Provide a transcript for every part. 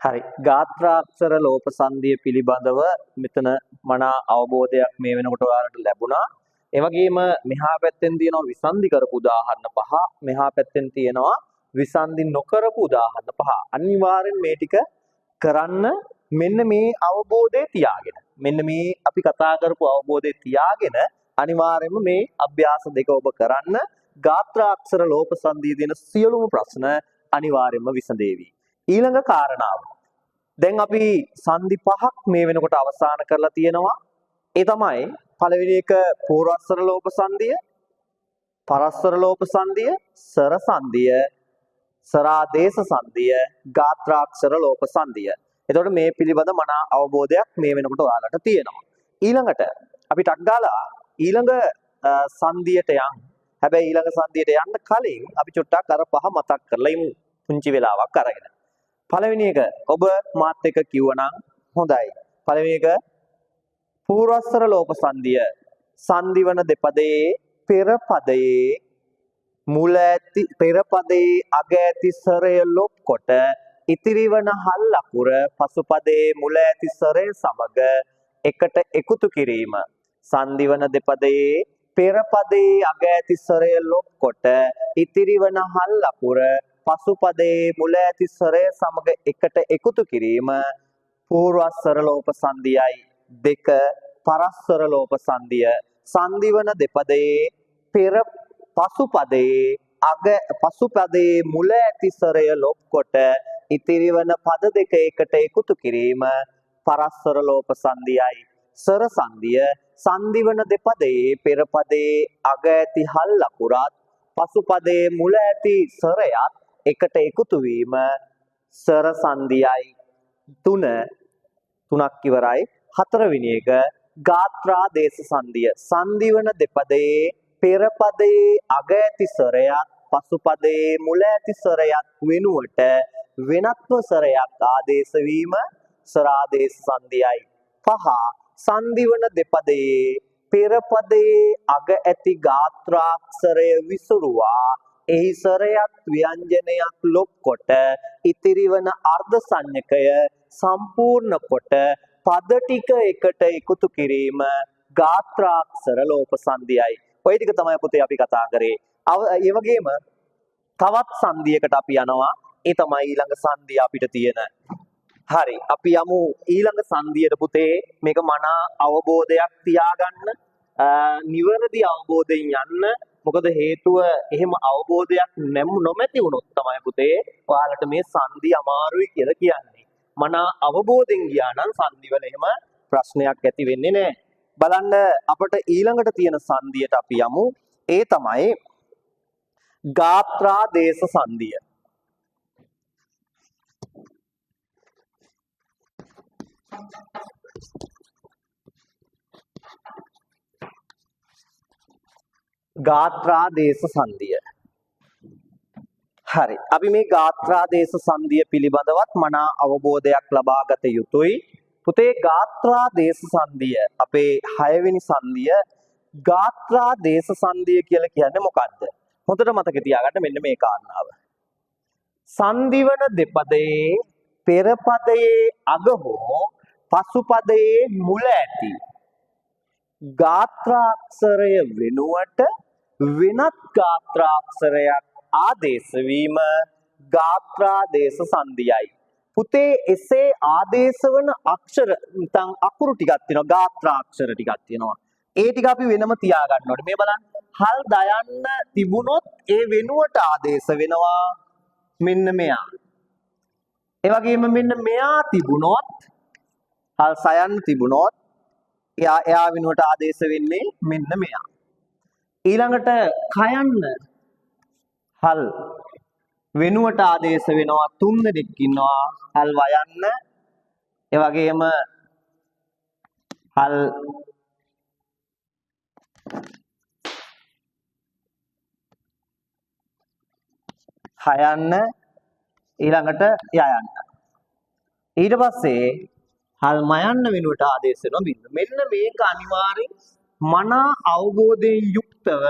හරි. ගාත්‍රාක්ෂර ලෝප සංධිය පිළිබඳව මෙතන මනා අවබෝධයක් මේ වෙනකොට ඔයාලට ලැබුණා. ඒ වගේම මෙහා පැත්තෙන් තියෙනවා විසන්ධි කරපු උදාහරණ පහ. මෙහා පැත්තෙන් තියෙනවා විසන්ධි නොකරපු උදාහරණ පහ. අනිවාර්යෙන් මේ ටික කරන්න මෙන්න මේ අවබෝධය තියාගෙන. මෙන්න මේ අපි කතා කරපු අවබෝධය තියාගෙන අනිවාර්යයෙන්ම මේ අභ්‍යාස දෙක ඔබ කරන්න. ගාත්‍රාක්ෂර ලෝප සංධිය දෙන සියලුම ප්‍රශ්න අනිවාර්යයෙන්ම විසඳේවි. ඊළඟ කාරණාව. දැන් අපි සංධි පහක් මේ වෙනකොට අවසන් කරලා තියෙනවා. ඒ තමයි පළවෙනි එක පූර්වස්වර ලෝප සංධිය, පරස්වර ලෝප සංධිය, සර සංධිය, සරාදේශ සංධිය, ගාත්‍රාක්ෂර ලෝප සංධිය. එතකොට මේ පිළිබඳ මනා අවබෝධයක් මේ වෙනකොට ඔයාලට තියෙනවා. ඊළඟට අපි ටක් ගාලා ඊළඟ සංධියට යන්. හැබැයි ඊළඟ සංධියට යන්න කලින් අපි චුට්ටක් අර පහ මතක් කරලා ඉමු. පුංචි වෙලාවක් අරගෙන. පළවෙනි එක ඔබ මාත් එක්ක කිව්වනම් හොඳයි. පළවෙනි එක පූර්වස්වර ලෝප සංධිය. සංධි වන දෙපදයේ පෙර පදයේ මුල ඇති පෙර පදයේ අග ඇති ස්වරය ලොප් කොට ඉතිරි වන හල් අකුර පසු පදයේ මුල ඇති ස්වරය සමග එකට එකතු කිරීම. සංධි වන දෙපදයේ පෙර පදයේ අග ඇති ස්වරය ලොප් කොට ඉතිරි වන හල් අකුර පසු පදයේ මුල ඇති ස්වරය සමග එකට එකතු කිරීම පූර්වස්වර ලෝප සංධියයි. දෙක පරස්වර ලෝප සංධිය. සංධි වන දෙපදයේ පෙර පසු පදයේ අග පසු පදයේ මුල ඇති ස්වරය ලොප් කොට ඉතිරි වන පද දෙක එකට එකතු කිරීම පරස්වර ලෝප සංධියයි. සර සංධිය. සංධි වන දෙපදයේ පෙර පදයේ අග ඇති හල් අකුරත් පසු පදයේ මුල ඇති ස්වරයත් එකට එකතු වීම සර සංධියයි. තුනක් ඉවරයි. හතරවෙනි එක ගාත්‍රාදේශ සංධිය. සංධි වන දෙපදයේ පෙර පදයේ අග ඇති ස්වරයත් පසු පදයේ මුල ඇති ස්වරයත් වෙනුවට වෙනත්ව ස්වරයක් ආදේශ වීම සරාදේශ සංධියයි. 5 සංධි වන දෙපදයේ පෙර පදයේ අග ඇති ගාත්‍රාක්ෂරය විසුරුවා එහි ස්වරයත් ව්‍යංජනයක් ලොප් කොට ඉතිරි වන අර්ධ සංඥකය සම්පූර්ණ කොට පද ටික එකට එකතු කිරීම ගාත්‍රාක්ෂර ලෝප සංධියයි. ඔය ටික තමයි පුතේ අපි කතා කරේ. ඒ වගේම තවත් සංධියකට අපි යනවා. ඒ තමයි ඊළඟ සංධිය අපිට තියෙන. හරි. අපි යමු ඊළඟ සංධියට පුතේ. මේක මනා අවබෝධයක් තියාගන්න. නිවැරදි අවබෝධයෙන් යන්න. මොකද හේතුව එහෙම අවබෝධයක් නොමැති වුණොත් තමයි පුතේ ඔයාලට මේ සංධි අමාරුයි කියලා කියන්නේ. මනා අවබෝධයෙන් ගියා නම් සංධි වල එහෙම ප්‍රශ්නයක් ඇති වෙන්නේ නැහැ. බලන්න අපිට ඊළඟට තියෙන සංධියට අපි යමු. ඒ තමයි ගාත්‍රාදේශ සංධිය. ගාත්‍රාදේශ සංධිය. හරි. අපි මේ ගාත්‍රාදේශ සංධිය පිළිබඳවත් මනා අවබෝධයක් ලබා ගත යුතුයි. පුතේ ගාත්‍රාදේශ සංධිය අපේ 6 වෙනි සංධිය. ගාත්‍රාදේශ සංධිය කියලා කියන්නේ මොකද්ද? හොඳට මතක තියාගන්න මෙන්න මේ කාරණාව. සංධි වන දෙපදයේ පෙර පදයේ අග හෝ පසු පදයේ මුල ඇති ගාත්‍රාක්ෂරය වෙනුවට වෙනත් ගාත්‍රාක්ෂරයක් ආදේශ වීම ගාත්‍රාදේශ සංධියයි. පුතේ එසේ ආදේශ වන අක්ෂර නැත්නම් අකුරු ටිකක් තියෙනවා. ගාත්‍රාක්ෂර ටිකක් තියෙනවා. ඒ ටික අපි වෙනම තියාගන්න ඕනේ. මේ බලන්න. හල් දයන්න තිබුණොත් ඒ වෙනුවට ආදේශ වෙනවා මෙන්න මෙයා. ඒ වගේම මෙන්න මෙයා තිබුණොත් හල් සයන්න තිබුණොත් එයා වෙනුවට ආදේශ වෙන්නේ මෙන්න මෙයා. ඊළඟට කයන්න හල් වෙනුවට ආදේශ වෙනවා 3 දෙනෙක් ඉන්නවා. හල් වයන්න ඒ වගේම හල් හයන්න ඊළඟට යයන්න. ඊට පස්සේ හල් මයන්න වෙනුවට ආදේශ වෙනවා බින්ද. මෙන්න මේක අනිවාර්යෙන් මනා අවබෝධයෙන් යුක්තව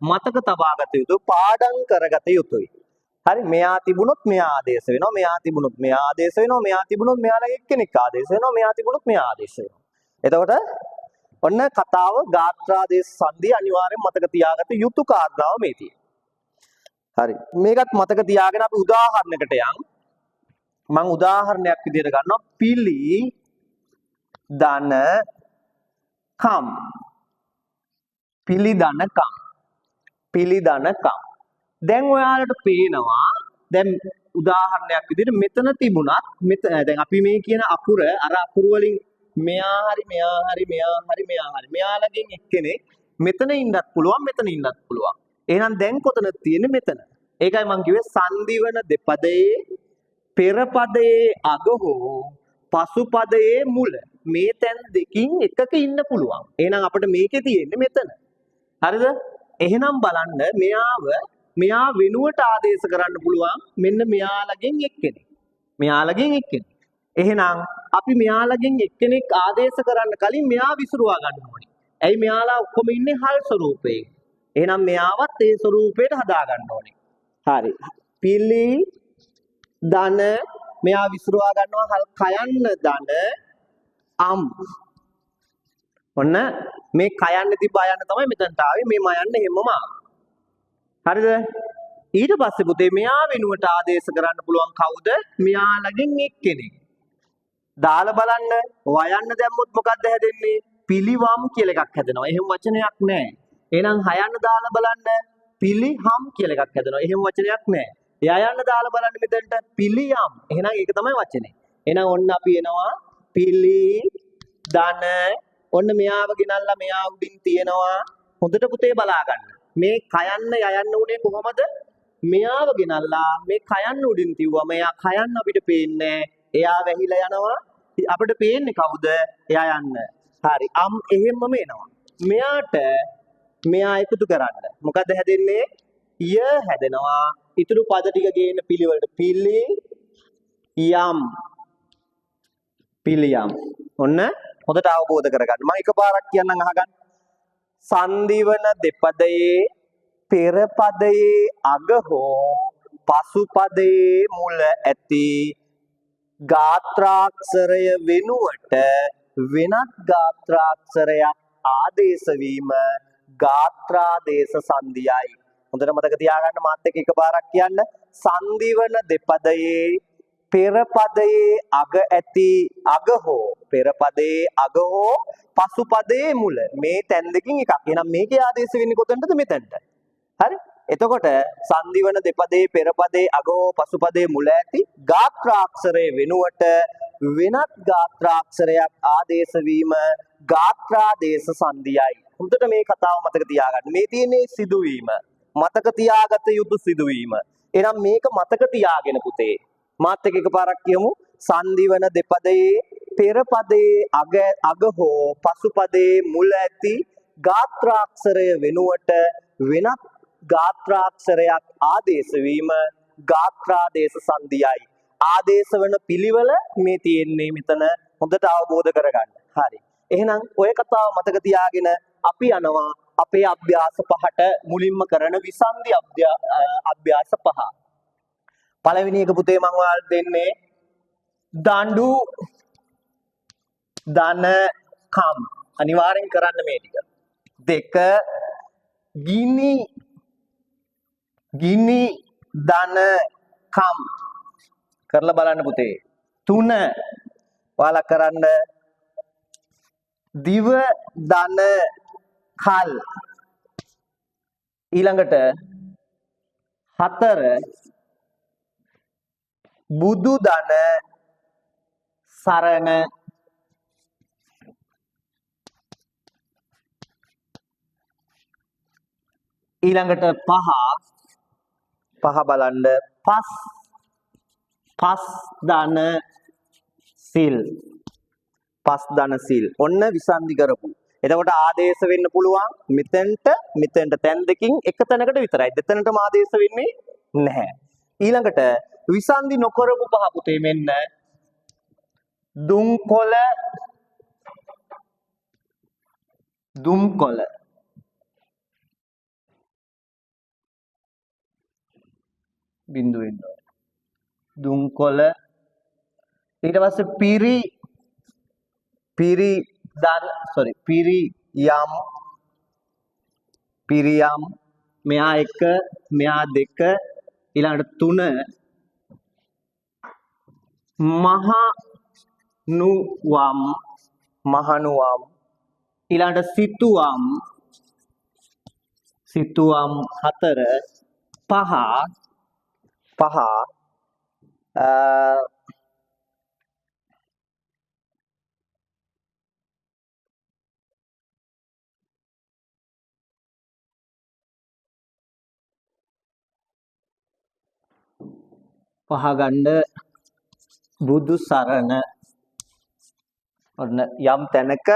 මතක තබා ගත යුතු පාඩම් කරගත යුතුයි. හරි මෙයා තිබුණොත් මෙයා ආදේශ වෙනවා. මෙයා තිබුණොත් මෙයා ආදේශ වෙනවා. මෙයා තිබුණොත් මෙයාලා එක්කෙනෙක් ආදේශ වෙනවා. මෙයා තිබුණොත් මෙයා ආදේශ වෙනවා. එතකොට ඔන්න කතාව ගාත්‍රාදේශ සංධිය අනිවාර්යෙන් මතක තියාගත යුතු කාරණාව මේ තියෙන්නේ. හරි මේකත් මතක තියාගෙන අපි උදාහරණයකට යන්. මම උදාහරණයක් විදිහට ගන්නවා පිලි ධන කම්. පිලි ධන කම්. පිලි ධන කම්. දැන් ඔයාලට පේනවා දැන් උදාහරණයක් විදිහට මෙතන තිබුණත් දැන් අපි මේ කියන අකුර අර අකුරු වලින් මෙයා හරි මෙයා හරි මෙයා හරි මෙයා හරි මෙයාලගෙන් එක්කෙනෙක් මෙතන ඉන්නත් පුළුවන් මෙතන ඉන්නත් පුළුවන්. එහෙනම් දැන් කොතනද තියෙන්නේ මෙතන. ඒකයි මම කිව්වේ සංදිවන දෙපදයේ පෙර පදයේ අග හෝ පසු පදයේ මුල මේ තැන් දෙකින් එකක ඉන්න පුළුවන්. එහෙනම් අපිට මේකේ තියෙන්නේ මෙතන. හරිද? එහෙනම් බලන්න මෙයා වෙනුවට ආදේශ කරන්න පුළුවන් මෙන්න මෙයාලගෙන් එක්කෙනෙක්. මෙයාලගෙන් එක්කෙනෙක්. එහෙනම් අපි මෙයාලගෙන් එක්කෙනෙක් ආදේශ කරන්න කලින් මෙයා විසිරුවා ගන්න ඕනේ. ඇයි මෙයාලා ඔක්කොම ඉන්නේ හල් ස්වරූපයෙන්. එහෙනම් මෙයාවත් ඒ ස්වරූපයට හදා ගන්න ඕනේ. හරි. පිලි ධන මෙයා විසිරුවා ගන්නවා හල් කයන්න ධන අම්. ඔන්න මේ කයන්න තිබ්බ අයන්න තමයි මෙතනට ආවේ. මේ මයන්න හැමම ආවා. හරිද? ඊට පස්සේ පුතේ මෙයා වෙනුවට ආදේශ කරන්න පුළුවන් කවුද? මෙයාලගෙන් එක්කෙනෙක්. දාලා බලන්න වයන්න දැම්මොත් මොකක්ද හැදෙන්නේ? පිලිවම් කියලා එකක් හැදෙනවා. එහෙම වචනයක් නැහැ. එහෙනම් හයන්න දාලා බලන්න පිලිහම් කියලා එකක් හැදෙනවා. එහෙම වචනයක් නැහැ. යයන්න දාලා බලන්න මෙතනට පිලියම්. එහෙනම් ඒක තමයි වචනේ. එහෙනම් ඔන්න අපි එනවා පිලි ධන ඔන්න මෙයාව ගෙනල්ලා මෙයා උඩින් තියනවා. හොඳට පුතේ බලා ගන්න. මේ කයන්න යයන්න උනේ කොහමද? මෙයාව ගෙනල්ලා මේ කයන්න උඩින් තියුවා. මෙයා කයන්න අපිට පේන්නේ. එයා වැහිලා යනවා. අපිට පේන්නේ කවුද? එයා යන්න. හරි. එහෙම්මම එනවා. මෙයා එකතු කරන්න. මොකද්ද හැදෙන්නේ? ය හැදෙනවා. ඊතුරු පද ටික ගේන පිළිවෙලට පිලි යම්. පිලියම්. ඔන්න හොඳට අවබෝධ කරගන්න. මම එකපාරක් කියන්නම් අහගන්න. සංදිවන දෙපදයේ පෙර පදයේ අග හෝ පසු පදයේ මුල ඇති ගාත්‍රාක්ෂරය වෙනුවට වෙනත් ගාත්‍රාක්ෂරයක් ආදේශ වීම ගාත්‍රාදේශ සංධියයි. හොඳට මතක තියාගන්න මාත් එක්ක එකපාරක් කියන්න. සංදිවන දෙපදයේ පෙර පදයේ අග ඇති අග හෝ පෙර පදයේ අග හෝ පසු පදයේ මුල මේ තැන් දෙකකින් එකක්. එහෙනම් මේකේ ආදේශ වෙන්නේ කොතනද? මෙතනට. හරි? එතකොට සංදිවන දෙපදයේ පෙර පදයේ අග හෝ පසු පදයේ මුල ඇති ගාත්‍රාක්ෂරයේ වෙනුවට වෙනත් ගාත්‍රාක්ෂරයක් ආදේශ වීම ගාත්‍රාදේශ සංධියයි. හොඳට මේ කතාව මතක තියාගන්න. මේ තියෙන්නේ සිදුවීම. මතක තියාගත යුතු සිදුවීම. එහෙනම් මේක මතක තියාගෙන පුතේ මාත් එක්ක එකපාරක් කියමු. සංදිවන දෙපදයේ පෙර පදයේ අග හෝ පසු පදයේ මුල ඇති ගාත්‍රාක්ෂරය වෙනුවට වෙනත් ගාත්‍රාක්ෂරයක් ආදේශ වීම ගාත්‍රාදේශ සංධියයි. ආදේශ වෙන පිළිවෙල මේ තියෙන්නේ මෙතන හොඳට අවබෝධ කරගන්න. හරි. එහෙනම් ඔය කතාව මතක තියාගෙන අපි යනවා අපේ අභ්‍යාස පහට මුලින්ම කරන විසන්ධි අභ්‍යාස පහ. පළවෙනි එක පුතේ මම ඔයාලට දෙන්නේ දඬු ධන කම්. අනිවාර්යෙන් කරන්න මේ ටික. දෙක ගිනි ධන කම්. කරලා බලන්න පුතේ. තුන ඔයාලා කරන්න දිව ධන කල්. ඊළඟට හතර බුදු ධන සරණ. ඊළඟට පහ බලන්න පස් ධන සිල්. පස් ධන සිල්. ඔන්න විසන්ධි කරපු. එතකොට ආදේශ වෙන්න පුළුවන් මෙතෙන්ට තැන් දෙකින් එක තැනකට විතරයි. දෙතැනටම ආදේශ වෙන්නේ නැහැ. ඊළඟට විසන්ධි නොකරපු පහ පුතේ මෙන්න දුම්කොළ බිඳුව ඉන්න ඕනේ. දුම්කොළ ඊට පස්සේ පිරියම් මෙහා 1 මෙහා 2 ඊළඟට 3 මහනුවම් ඊළඟට සිතුවම් 4 5 පහගණ්ඩ බුදු සරණ ඔන්න යම් තැනක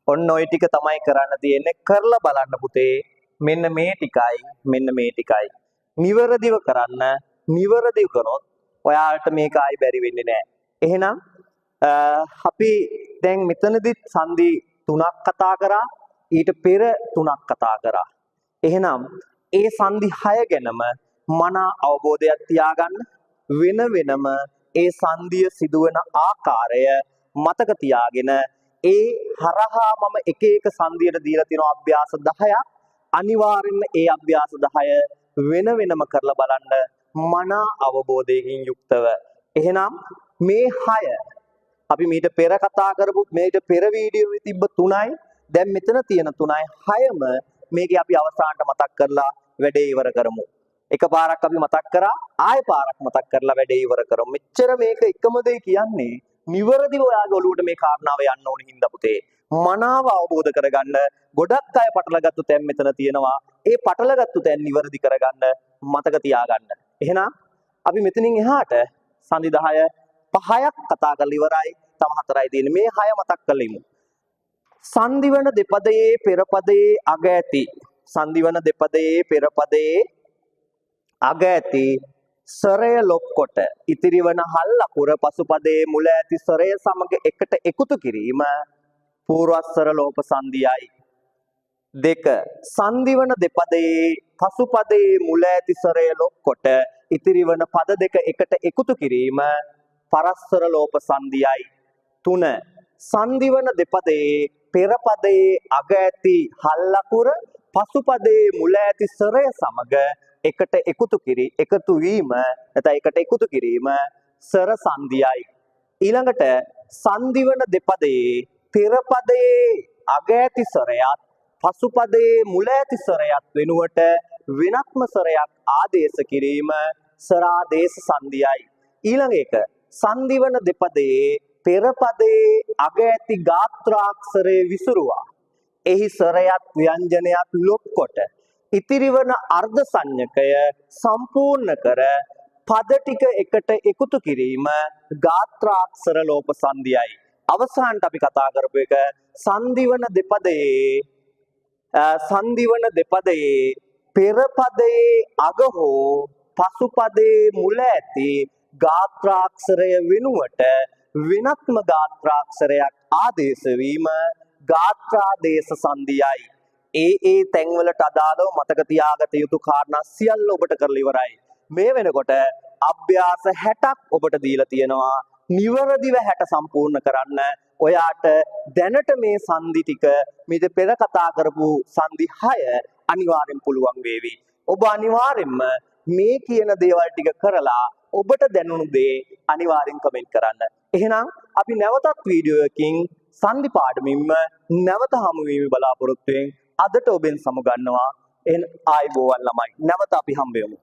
ඔන්න ওই ටික තමයි කරන්න තියෙන්නේ කරලා බලන්න පුතේ මෙන්න මේ ටිකයි නිවරදිව කරන්න නිවරදිව කරොත් ඔයාලට මේක ආයි බැරි වෙන්නේ නැහැ එහෙනම් අපි දැන් මෙතනදි සංදි 3ක් කතා කරා ඊට පෙර 3ක් කතා කරා එහෙනම් ඒ සංදි 6 ගැනම මනා අවබෝධයක් තියාගන්න වෙනම ඒ සංදිය සිදුවන ආකාරය මතක තියාගෙන ඒ හරහා මම එක සංදියට දීලා තියෙනවා අභ්‍යාස 10ක් අනිවාර්යෙන්ම ඒ අභ්‍යාස 10 වෙනම කරලා බලන්න මනා අවබෝධයකින් යුක්තව එහෙනම් මේ 6 අපි මීට පෙර කතා කරපු මේට පෙර වීඩියෝවේ තිබ්බ 3යි දැන් මෙතන තියෙන 3යි 6ම මේකේ අපි අවසානට මතක් කරලා වැඩේ ඉවර කරමු එකපාරක් අපි මතක් කරා ආයෙ පාරක් මතක් කරලා වැඩේ ඉවර කරමු මෙච්චර මේක එකම දෙය කියන්නේ නිවරදිව ඔයාගේ ඔළුවට මේ කාරණාව යන්න ඕනේ හින්දා පුතේ මනාව අවබෝධ කරගන්න ගොඩක් අය පටලගත්තු තැන් මෙතන තියෙනවා ඒ පටලගත්තු තැන් නිවරදි කරගන්න මතක තියාගන්න එහෙනම් අපි මෙතනින් එහාට සංදි 10 5ක් කතා කරලා ඉවරයි තව 4යි තියෙන්නේ මේ 6 මතක් කරලා ඉමු සංදිවන දෙපදයේ පෙරපදයේ අග ඇති සංදිවන දෙපදයේ පෙරපදයේ අග ඇති සරය ලොක් කොට ඉතිරි වන හල් අකුර පසුපදයේ මුල ඇති සරය සමග එකට එකතු කිරීම පූර්වස්සර ලෝප සංදියයි 2 සංදිවන දෙපදයේ පසුපදයේ මුල ඇති සරය ලොක් කොට ඉතිරි වන පද දෙක එකට එකතු කිරීම පරස්සර ලෝප සංදියයි 3 සංදිවන දෙපදයේ පෙරපදයේ අග ඇති හල් අකුර පසුපදයේ මුල ඇති සරය සමග එකට එකතු වීම නැත්නම් එකට එකතු කිරීම සර සංදියයි ඊළඟට සංදිවන දෙපදයේ පෙරපදයේ අග ඇති සරයත් පසුපදයේ මුල ඇති සරයත් වෙනුවට වෙනත්ම සරයක් ආදේශ කිරීම සරාදේශ සංදියයි ඊළඟ එක සංදිවන දෙපදයේ පෙරපදයේ අග ඇති ගාත්‍රාක්ෂරයේ විසුරුවා එහි සරයත් ව්‍යංජනයත් ලොක් කොට ඉතිරිවන අර්ධ සංඥකය සම්පූර්ණ කර පද ටික එකට එකතු කිරීම ගාත්‍රාක්ෂර ලෝප සංදියයි අවසානට අපි කතා කරපු එක සංදිවන දෙපදයේ පෙරපදයේ අග හෝ පසුපදයේ මුල ඇති ගාත්‍රාක්ෂරය වෙනුවට වෙනත්ම ගාත්‍රාක්ෂරයක් ආදේශ වීම ගාත්‍රාදේශ සංදියයි ඒ තැන්වලට අදාළව මතක තියාගත යුතු කාරණා සියල්ල ඔබට කරලා ඉවරයි. මේ වෙනකොට අභ්‍යාස 60ක් ඔබට දීලා තියෙනවා. නිවරදිව 60 සම්පූර්ණ කරන්න. ඔයාට දැනට මේ සංදි ටික මේක පෙර කතා කරපු සංදි 6 අනිවාර්යෙන් පුළුවන් වේවි. ඔබ අනිවාර්යෙන්ම මේ කියන දේවල් ටික කරලා ඔබට දැනුණු දේ අනිවාර්යෙන් කමෙන්ට් කරන්න. එහෙනම් අපි නැවතත් වීඩියෝ එකකින් සංදි පාඩමින්ම නැවත හමු වීම බලාපොරොත්තු වෙමින් අදට ඔබෙන් සමුගන්නවා. ආයුබෝවන් ළමයි. නැවත අපි හම්බ වෙමු.